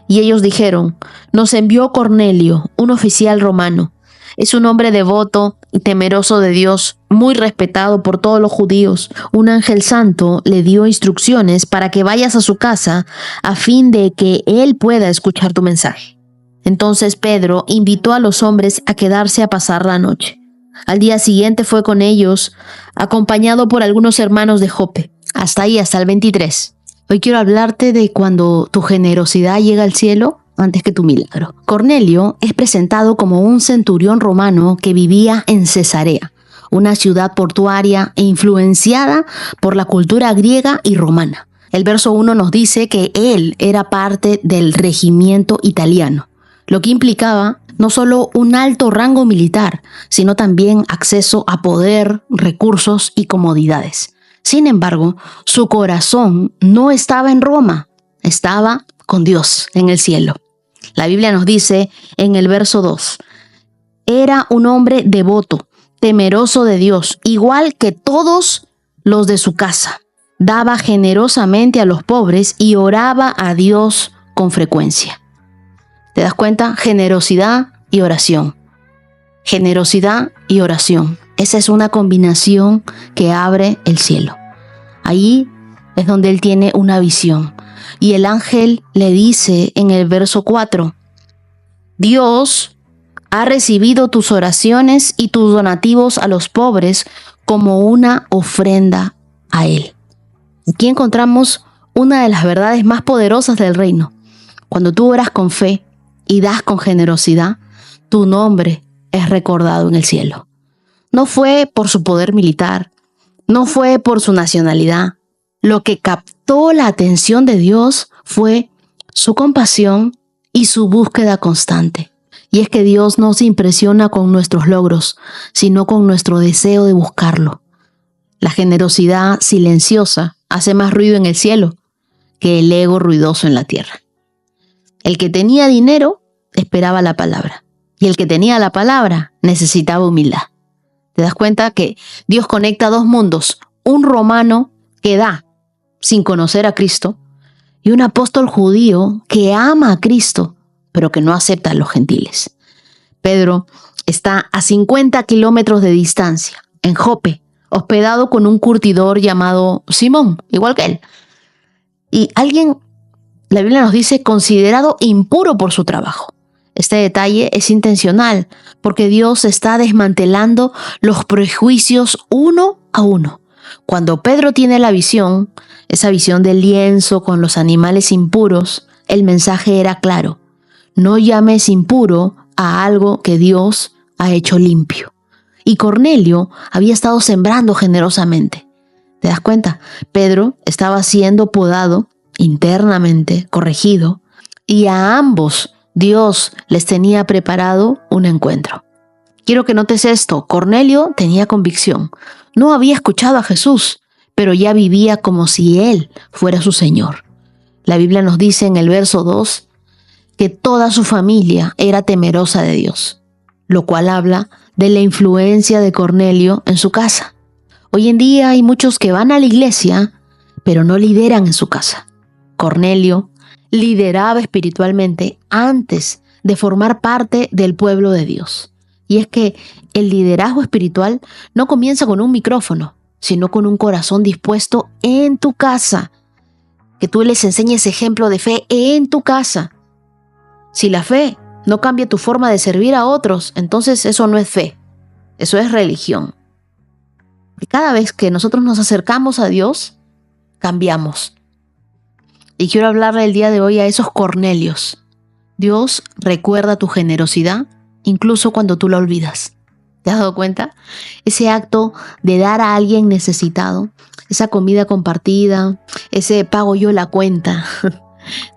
Y ellos dijeron: «Nos envió Cornelio, un oficial romano. Es un hombre devoto y temeroso de Dios, muy respetado por todos los judíos. Un ángel santo le dio instrucciones para que vayas a su casa a fin de que él pueda escuchar tu mensaje». Entonces Pedro invitó a los hombres a quedarse a pasar la noche. Al día siguiente fue con ellos, acompañado por algunos hermanos de Jope. Hasta ahí, hasta el 23. Hoy quiero hablarte de cuando tu generosidad llega al cielo antes que tu milagro. Cornelio es presentado como un centurión romano que vivía en Cesarea, una ciudad portuaria e influenciada por la cultura griega y romana. El verso 1 nos dice que él era parte del regimiento italiano, lo que implicaba no solo un alto rango militar, sino también acceso a poder, recursos y comodidades. Sin embargo, su corazón no estaba en Roma, estaba con Dios en el cielo. La Biblia nos dice en el verso 2, era un hombre devoto, temeroso de Dios, igual que todos los de su casa. Daba generosamente a los pobres y oraba a Dios con frecuencia. ¿Te das cuenta? Generosidad y oración. Generosidad y oración. Esa es una combinación que abre el cielo. Ahí es donde él tiene una visión. Y el ángel le dice en el verso 4, Dios ha recibido tus oraciones y tus donativos a los pobres como una ofrenda a él. Aquí encontramos una de las verdades más poderosas del reino. Cuando tú oras con fe y das con generosidad, tu nombre es recordado en el cielo. No fue por su poder militar, no fue por su nacionalidad. Lo que captó la atención de Dios fue su compasión y su búsqueda constante. Y es que Dios no se impresiona con nuestros logros, sino con nuestro deseo de buscarlo. La generosidad silenciosa hace más ruido en el cielo que el ego ruidoso en la tierra. El que tenía dinero esperaba la palabra, y el que tenía la palabra necesitaba humildad. ¿Te das cuenta que Dios conecta dos mundos? Un romano que da sin conocer a Cristo y un apóstol judío que ama a Cristo, pero que no acepta a los gentiles. Pedro está a 50 kilómetros de distancia, en Jope, hospedado con un curtidor llamado Simón, igual que él. Y alguien, la Biblia nos dice, considerado impuro por su trabajo. Este detalle es intencional porque Dios está desmantelando los prejuicios uno a uno. Cuando Pedro tiene la visión, esa visión del lienzo con los animales impuros, el mensaje era claro. No llames impuro a algo que Dios ha hecho limpio. Y Cornelio había estado sembrando generosamente. ¿Te das cuenta? Pedro estaba siendo podado internamente, corregido, y a ambos Dios les tenía preparado un encuentro. Quiero que notes esto. Cornelio tenía convicción. No había escuchado a Jesús, pero ya vivía como si Él fuera su Señor. La Biblia nos dice en el verso 2 que toda su familia era temerosa de Dios, lo cual habla de la influencia de Cornelio en su casa. Hoy en día hay muchos que van a la iglesia, pero no lideran en su casa. Cornelio lideraba espiritualmente antes de formar parte del pueblo de Dios. Y es que el liderazgo espiritual no comienza con un micrófono, sino con un corazón dispuesto en tu casa. Que tú les enseñes ejemplo de fe en tu casa. Si la fe no cambia tu forma de servir a otros, entonces eso no es fe, eso es religión. Y cada vez que nosotros nos acercamos a Dios, cambiamos. Y quiero hablarle el día de hoy a esos Cornelios. Dios recuerda tu generosidad incluso cuando tú la olvidas. ¿Te has dado cuenta? Ese acto de dar a alguien necesitado, esa comida compartida, ese pago yo la cuenta,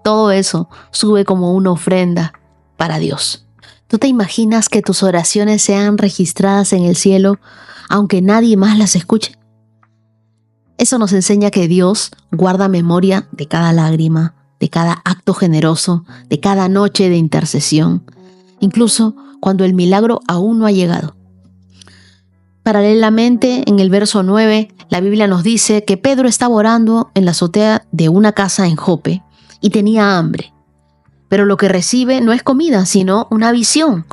todo eso sube como una ofrenda para Dios. ¿Tú te imaginas que tus oraciones sean registradas en el cielo aunque nadie más las escuche? Eso nos enseña que Dios guarda memoria de cada lágrima, de cada acto generoso, de cada noche de intercesión, incluso cuando el milagro aún no ha llegado. Paralelamente, en el verso 9, la Biblia nos dice que Pedro estaba orando en la azotea de una casa en Jope y tenía hambre. Pero lo que recibe no es comida, sino una visión.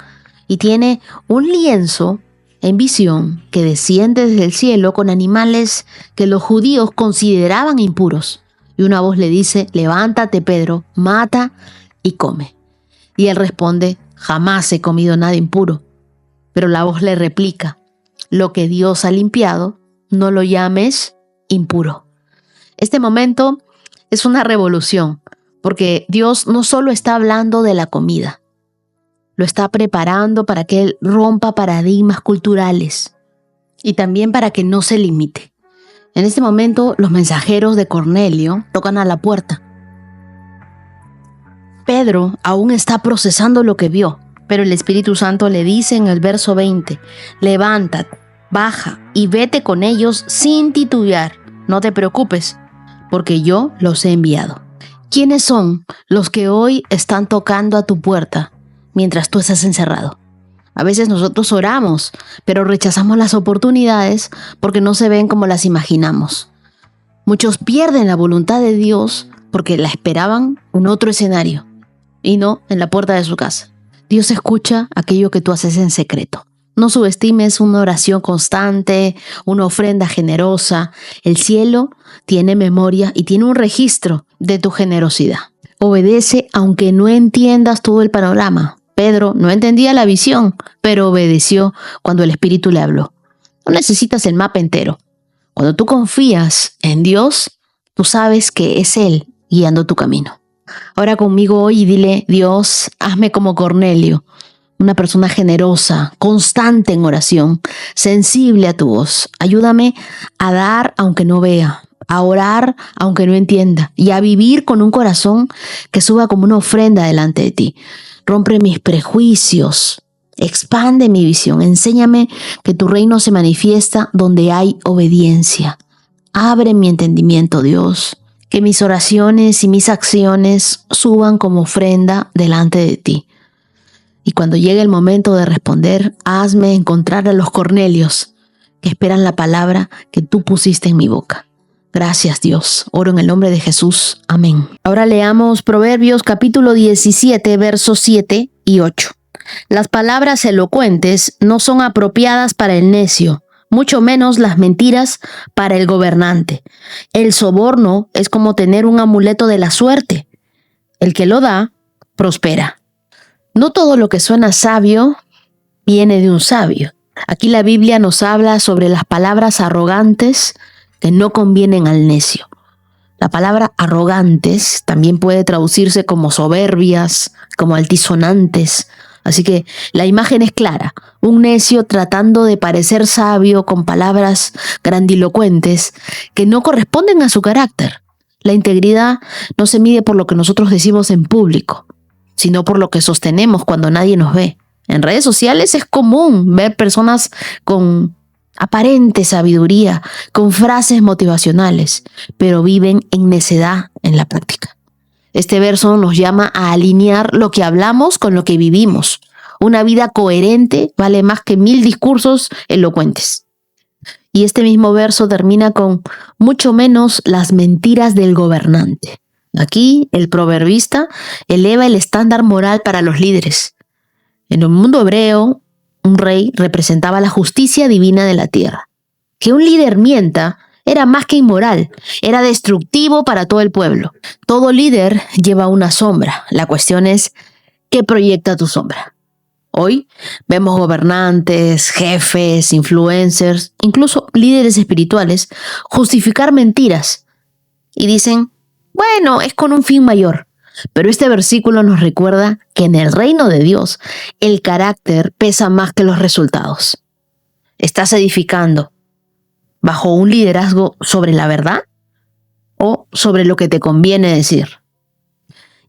Y tiene un lienzo en visión que desciende desde el cielo con animales que los judíos consideraban impuros. Y una voz le dice, levántate Pedro, mata y come. Y él responde, jamás he comido nada impuro. Pero la voz le replica, lo que Dios ha limpiado, no lo llames impuro. Este momento es una revolución, Porque Dios no solo está hablando de la comida, lo está preparando para que Él rompa paradigmas culturales y también para que no se limite. En este momento, los mensajeros de Cornelio tocan a la puerta. Pedro aún está procesando lo que vio, pero el Espíritu Santo le dice en el verso 20, levántate, baja y vete con ellos sin titubear. No te preocupes, porque yo los he enviado. ¿Quiénes son los que hoy están tocando a tu puerta mientras tú estás encerrado? A veces nosotros oramos, pero rechazamos las oportunidades porque no se ven como las imaginamos. Muchos pierden la voluntad de Dios porque la esperaban en otro escenario y no en la puerta de su casa. Dios escucha aquello que tú haces en secreto. No subestimes una oración constante, una ofrenda generosa. El cielo tiene memoria y tiene un registro de tu generosidad. Obedece aunque no entiendas todo el panorama. Pedro no entendía la visión, pero obedeció cuando el Espíritu le habló. No necesitas el mapa entero. Cuando tú confías en Dios, tú sabes que es Él guiando tu camino. Ora conmigo hoy y dile, Dios, hazme como Cornelio. Una persona generosa, constante en oración, sensible a tu voz. Ayúdame a dar aunque no vea, a orar aunque no entienda y a vivir con un corazón que suba como una ofrenda delante de ti. Rompe mis prejuicios, expande mi visión, enséñame que tu reino se manifiesta donde hay obediencia. Abre mi entendimiento, Dios, que mis oraciones y mis acciones suban como ofrenda delante de ti. Y cuando llegue el momento de responder, hazme encontrar a los Cornelios que esperan la palabra que tú pusiste en mi boca. Gracias, Dios. Oro en el nombre de Jesús. Amén. Ahora leamos Proverbios capítulo 17, versos 7 y 8. Las palabras elocuentes no son apropiadas para el necio, mucho menos las mentiras para el gobernante. El soborno es como tener un amuleto de la suerte. El que lo da, prospera. No todo lo que suena sabio viene de un sabio. Aquí la Biblia nos habla sobre las palabras arrogantes que no convienen al necio. La palabra arrogantes también puede traducirse como soberbias, como altisonantes. Así que la imagen es clara. Un necio tratando de parecer sabio con palabras grandilocuentes que no corresponden a su carácter. La integridad no se mide por lo que nosotros decimos en público, sino por lo que sostenemos cuando nadie nos ve. En redes sociales es común ver personas con aparente sabiduría, con frases motivacionales, pero viven en necedad en la práctica. Este verso nos llama a alinear lo que hablamos con lo que vivimos. Una vida coherente vale más que 1000 discursos elocuentes. Y este mismo verso termina con mucho menos las mentiras del gobernante. Aquí el proverbista eleva el estándar moral para los líderes. En el mundo hebreo, un rey representaba la justicia divina de la tierra. Que un líder mienta era más que inmoral, era destructivo para todo el pueblo. Todo líder lleva una sombra. La cuestión es, ¿qué proyecta tu sombra? Hoy vemos gobernantes, jefes, influencers, incluso líderes espirituales, justificar mentiras y dicen, bueno, es con un fin mayor. Pero este versículo nos recuerda que en el reino de Dios el carácter pesa más que los resultados. ¿Estás edificando bajo un liderazgo sobre la verdad o sobre lo que te conviene decir?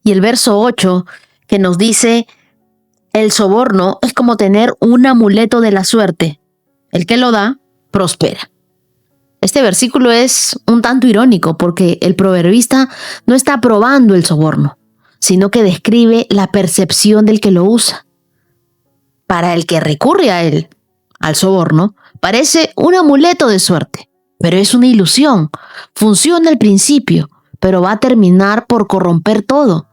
Y el verso 8 que nos dice, el soborno es como tener un amuleto de la suerte. El que lo da, prospera. Este versículo es un tanto irónico porque el proverbista no está aprobando el soborno, sino que describe la percepción del que lo usa. Para el que recurre a él, al soborno, parece un amuleto de suerte, pero es una ilusión. Funciona al principio, pero va a terminar por corromper todo.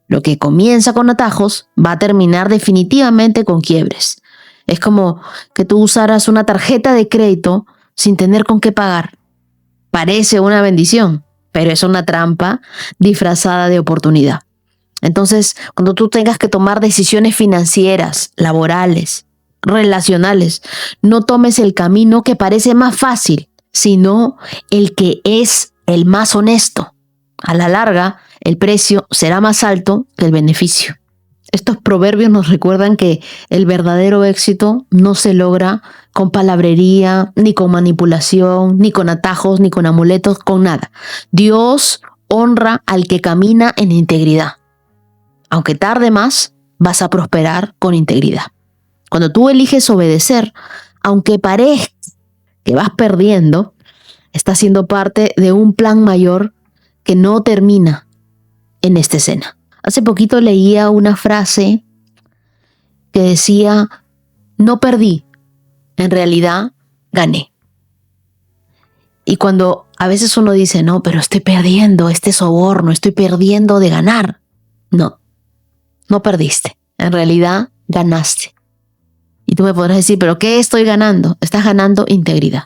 Lo que comienza con atajos va a terminar definitivamente con quiebres. Es como que tú usaras una tarjeta de crédito sin tener con qué pagar. Parece una bendición, pero es una trampa disfrazada de oportunidad. Entonces, cuando tú tengas que tomar decisiones financieras, laborales, relacionales, no tomes el camino que parece más fácil, sino el que es el más honesto. A la larga, el precio será más alto que el beneficio. Estos proverbios nos recuerdan que el verdadero éxito no se logra con palabrería, ni con manipulación, ni con atajos, ni con amuletos, con nada. Dios honra al que camina en integridad. Aunque tarde más, vas a prosperar con integridad. Cuando tú eliges obedecer, aunque parezca que vas perdiendo, estás siendo parte de un plan mayor que no termina en esta escena. Hace poquito leía una frase que decía, no perdí, en realidad gané. Y cuando a veces uno dice, no, pero estoy perdiendo este soborno, estoy perdiendo de ganar. No, no perdiste, en realidad ganaste. Y tú me podrás decir, ¿pero qué estoy ganando? Estás ganando integridad.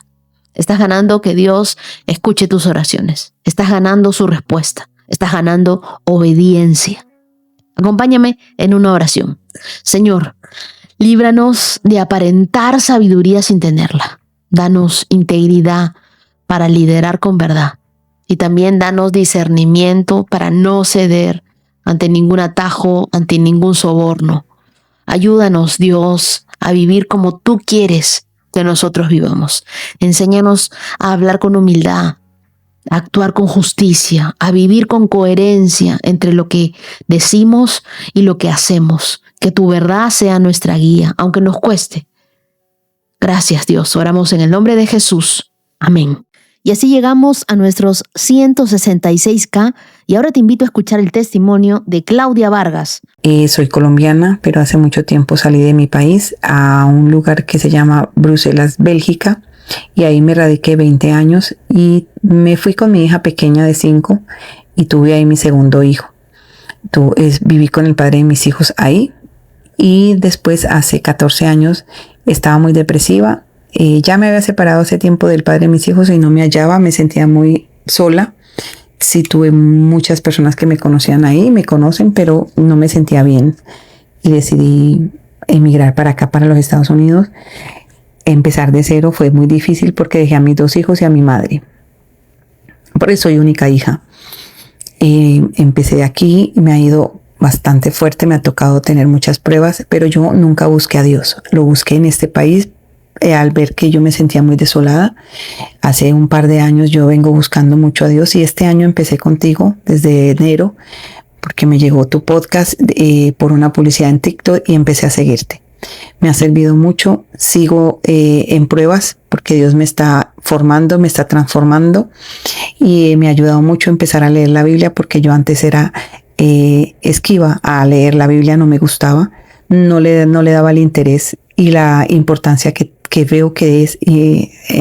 Estás ganando que Dios escuche tus oraciones. Estás ganando su respuesta. Estás ganando obediencia. Acompáñame en una oración. Señor, líbranos de aparentar sabiduría sin tenerla. Danos integridad para liderar con verdad. Y también danos discernimiento para no ceder ante ningún atajo, ante ningún soborno. Ayúdanos, Dios, a vivir como tú quieres que nosotros vivamos. Enséñanos a hablar con humildad, a actuar con justicia, a vivir con coherencia entre lo que decimos y lo que hacemos. Que tu verdad sea nuestra guía, aunque nos cueste. Gracias, Dios. Oramos en el nombre de Jesús. Amén. Y así llegamos a nuestros 166K y ahora te invito a escuchar el testimonio de Claudia Vargas. Soy colombiana, pero hace mucho tiempo salí de mi país a un lugar que se llama Bruselas, Bélgica, y ahí me radiqué 20 años y me fui con mi hija pequeña de 5 y tuve ahí mi segundo hijo. Viví con el padre de mis hijos ahí y después hace 14 años estaba muy depresiva. Ya me había separado hace tiempo del padre de mis hijos y no me hallaba, me sentía muy sola. Sí tuve muchas personas que me conocían ahí, me conocen, pero no me sentía bien. Y decidí emigrar para acá, para los Estados Unidos. Empezar de cero fue muy difícil porque dejé a mis 2 hijos y a mi madre. Porque soy única hija. Empecé aquí y me ha ido bastante fuerte, me ha tocado tener muchas pruebas, pero yo nunca busqué a Dios. Lo busqué en este país. Al ver que yo me sentía muy desolada, hace un par de años yo vengo buscando mucho a Dios y este año empecé contigo desde enero porque me llegó tu podcast por una publicidad en TikTok y empecé a seguirte. Me ha servido mucho, sigo en pruebas porque Dios me está formando, me está transformando y me ha ayudado mucho a empezar a leer la Biblia porque yo antes era esquiva a leer la Biblia, no me gustaba, no le daba el interés y la importancia que veo que es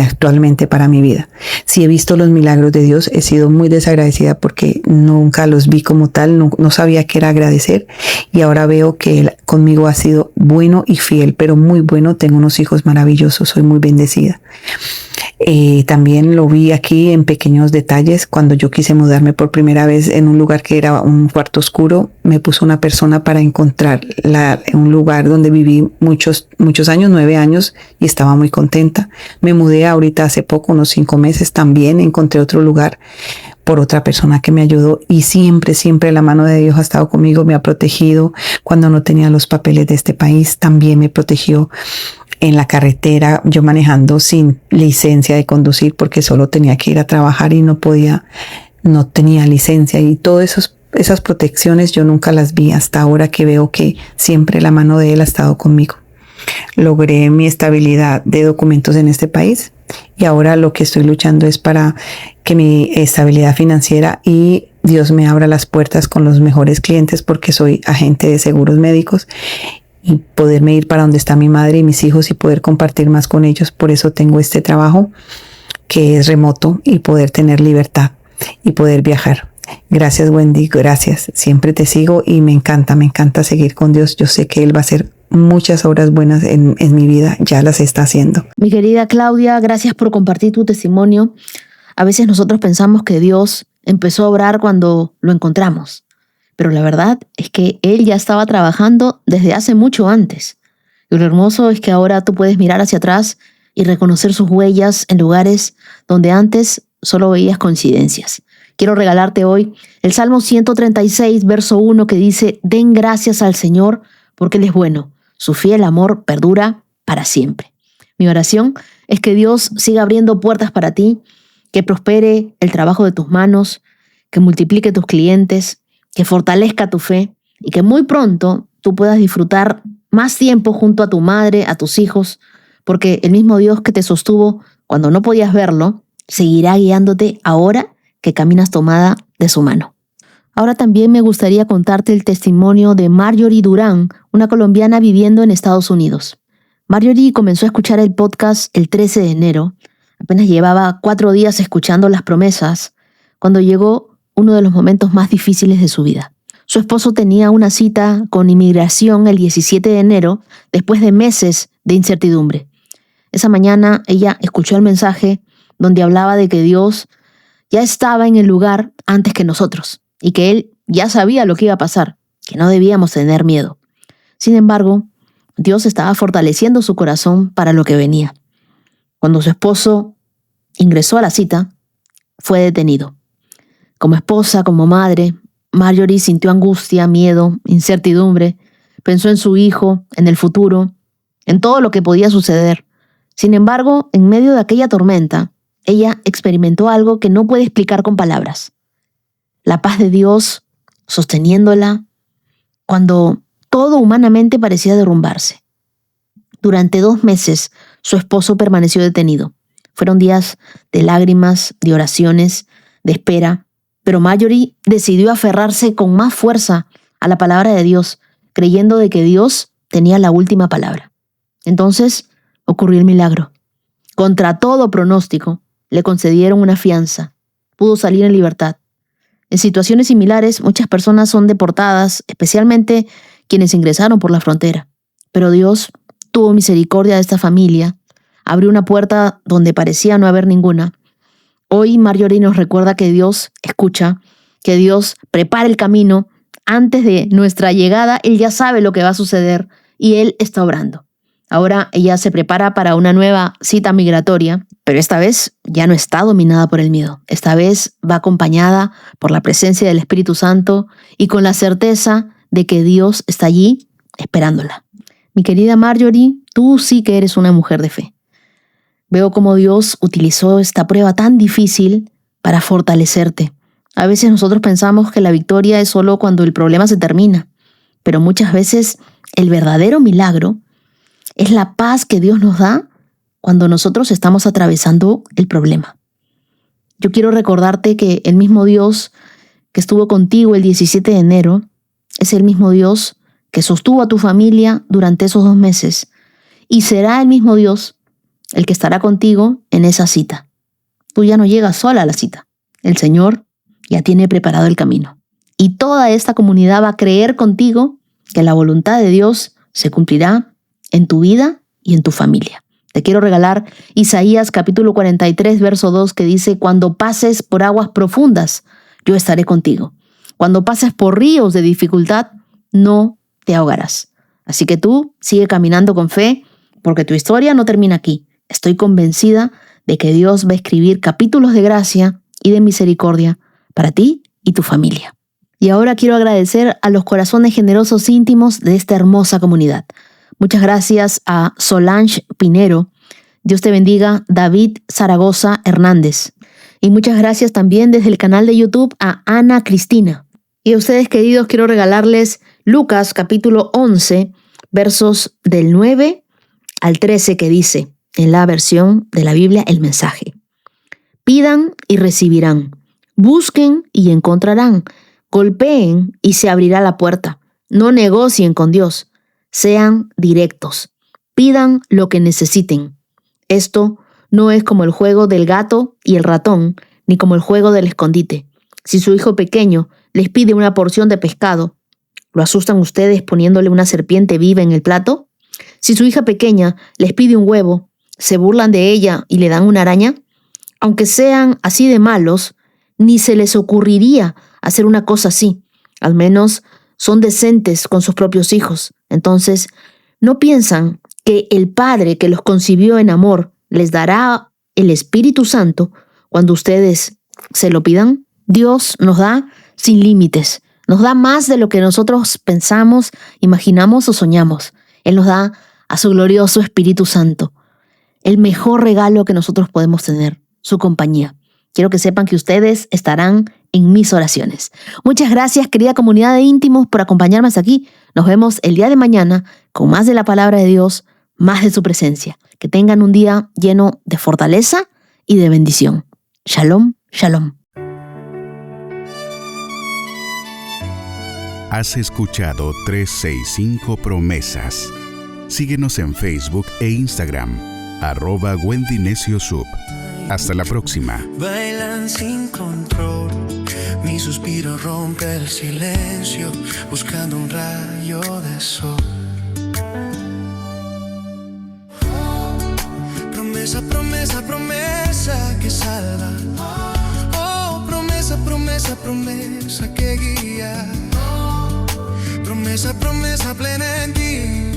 actualmente para mi vida. Si he visto los milagros de Dios, he sido muy desagradecida porque nunca los vi como tal, no sabía qué era agradecer y ahora veo que Él conmigo ha sido bueno y fiel, pero muy bueno. Tengo unos hijos maravillosos, soy muy bendecida. También lo vi aquí en pequeños detalles. Cuando yo quise mudarme por primera vez en un lugar que era un cuarto oscuro, me puso una persona para encontrar un lugar donde viví muchos años, 9 años, y estaba muy contenta. Me mudé ahorita hace poco, unos 5 meses, también encontré otro lugar por otra persona que me ayudó y siempre la mano de Dios ha estado conmigo, me ha protegido. Cuando no tenía los papeles de este país, también me protegió. En la carretera, yo manejando sin licencia de conducir porque solo tenía que ir a trabajar y no tenía licencia, y todas esas protecciones yo nunca las vi hasta ahora que veo que siempre la mano de Él ha estado conmigo. Logré mi estabilidad de documentos en este país y ahora lo que estoy luchando es para que mi estabilidad financiera y Dios me abra las puertas con los mejores clientes porque soy agente de seguros médicos y poderme ir para donde está mi madre y mis hijos y poder compartir más con ellos. Por eso tengo este trabajo que es remoto y poder tener libertad y poder viajar. Gracias, Wendy, gracias. Siempre te sigo y me encanta seguir con Dios. Yo sé que Él va a hacer muchas obras buenas en mi vida, ya las está haciendo. Mi querida Claudia, gracias por compartir tu testimonio. A veces nosotros pensamos que Dios empezó a obrar cuando lo encontramos, pero la verdad es que Él ya estaba trabajando desde hace mucho antes. Y lo hermoso es que ahora tú puedes mirar hacia atrás y reconocer sus huellas en lugares donde antes solo veías coincidencias. Quiero regalarte hoy el Salmo 136, verso 1, que dice: den gracias al Señor porque Él es bueno. Su fiel amor perdura para siempre. Mi oración es que Dios siga abriendo puertas para ti, que prospere el trabajo de tus manos, que multiplique tus clientes, que fortalezca tu fe y que muy pronto tú puedas disfrutar más tiempo junto a tu madre, a tus hijos, porque el mismo Dios que te sostuvo cuando no podías verlo, seguirá guiándote ahora que caminas tomada de su mano. Ahora también me gustaría contarte el testimonio de Marjorie Durán, una colombiana viviendo en Estados Unidos. Marjorie comenzó a escuchar el podcast el 13 de enero. Apenas llevaba 4 días escuchando las promesas cuando llegó uno de los momentos más difíciles de su vida. Su esposo tenía una cita con inmigración el 17 de enero después de meses de incertidumbre. Esa mañana ella escuchó el mensaje donde hablaba de que Dios ya estaba en el lugar antes que nosotros y que Él ya sabía lo que iba a pasar, que no debíamos tener miedo. Sin embargo, Dios estaba fortaleciendo su corazón para lo que venía. Cuando su esposo ingresó a la cita, fue detenido. Como esposa, como madre, Marjorie sintió angustia, miedo, incertidumbre. Pensó en su hijo, en el futuro, en todo lo que podía suceder. Sin embargo, en medio de aquella tormenta, ella experimentó algo que no puede explicar con palabras. La paz de Dios sosteniéndola cuando todo humanamente parecía derrumbarse. Durante 2 meses, su esposo permaneció detenido. Fueron días de lágrimas, de oraciones, de espera, pero Marjorie decidió aferrarse con más fuerza a la palabra de Dios, creyendo de que Dios tenía la última palabra. Entonces ocurrió el milagro. Contra todo pronóstico, le concedieron una fianza. Pudo salir en libertad. En situaciones similares, muchas personas son deportadas, especialmente quienes ingresaron por la frontera. Pero Dios tuvo misericordia de esta familia, abrió una puerta donde parecía no haber ninguna. Hoy Marjorie nos recuerda que Dios escucha, que Dios prepara el camino. Antes de nuestra llegada, Él ya sabe lo que va a suceder y Él está obrando. Ahora ella se prepara para una nueva cita migratoria, pero esta vez ya no está dominada por el miedo. Esta vez va acompañada por la presencia del Espíritu Santo y con la certeza de que Dios está allí esperándola. Mi querida Marjorie, tú sí que eres una mujer de fe. Veo cómo Dios utilizó esta prueba tan difícil para fortalecerte. A veces nosotros pensamos que la victoria es solo cuando el problema se termina, pero muchas veces el verdadero milagro es la paz que Dios nos da cuando nosotros estamos atravesando el problema. Yo quiero recordarte que el mismo Dios que estuvo contigo el 17 de enero es el mismo Dios que sostuvo a tu familia durante esos 2 meses y será el mismo Dios el que estará contigo en esa cita. Tú ya no llegas sola a la cita. El Señor ya tiene preparado el camino. Y toda esta comunidad va a creer contigo que la voluntad de Dios se cumplirá en tu vida y en tu familia. Te quiero regalar Isaías capítulo 43, verso 2, que dice: cuando pases por aguas profundas, yo estaré contigo. Cuando pases por ríos de dificultad, no te ahogarás. Así que tú sigue caminando con fe, porque tu historia no termina aquí. Estoy convencida de que Dios va a escribir capítulos de gracia y de misericordia para ti y tu familia. Y ahora quiero agradecer a los corazones generosos íntimos de esta hermosa comunidad. Muchas gracias a Solange Pinero. Dios te bendiga, David Zaragoza Hernández. Y muchas gracias también desde el canal de YouTube a Ana Cristina. Y a ustedes, queridos, quiero regalarles Lucas capítulo 11, versos del 9 al 13, que dice, en la versión de la Biblia, El Mensaje: pidan y recibirán, busquen y encontrarán, golpeen y se abrirá la puerta. No negocien con Dios, sean directos, pidan lo que necesiten. Esto no es como el juego del gato y el ratón, ni como el juego del escondite. Si su hijo pequeño les pide una porción de pescado, ¿lo asustan ustedes poniéndole una serpiente viva en el plato? Si su hija pequeña les pide un huevo, ¿se burlan de ella y le dan una araña? Aunque sean así de malos, ni se les ocurriría hacer una cosa así. Al menos son decentes con sus propios hijos. Entonces, ¿no piensan que el Padre que los concibió en amor les dará el Espíritu Santo cuando ustedes se lo pidan? Dios nos da sin límites. Nos da más de lo que nosotros pensamos, imaginamos o soñamos. Él nos da a su glorioso Espíritu Santo. El mejor regalo que nosotros podemos tener, su compañía. Quiero que sepan que ustedes estarán en mis oraciones. Muchas gracias, querida comunidad de íntimos, por acompañarme hasta aquí. Nos vemos el día de mañana con más de la palabra de Dios, más de su presencia. Que tengan un día lleno de fortaleza y de bendición. Shalom, shalom. Has escuchado 365 Promesas. Síguenos en Facebook e Instagram, @Wendy Necio Sub. Hasta la próxima. Bailan sin control, mi suspiro rompe el silencio, buscando un rayo de sol. Promesa, promesa, promesa que salva. Oh, promesa, promesa, promesa que guía. Promesa, promesa plena en ti.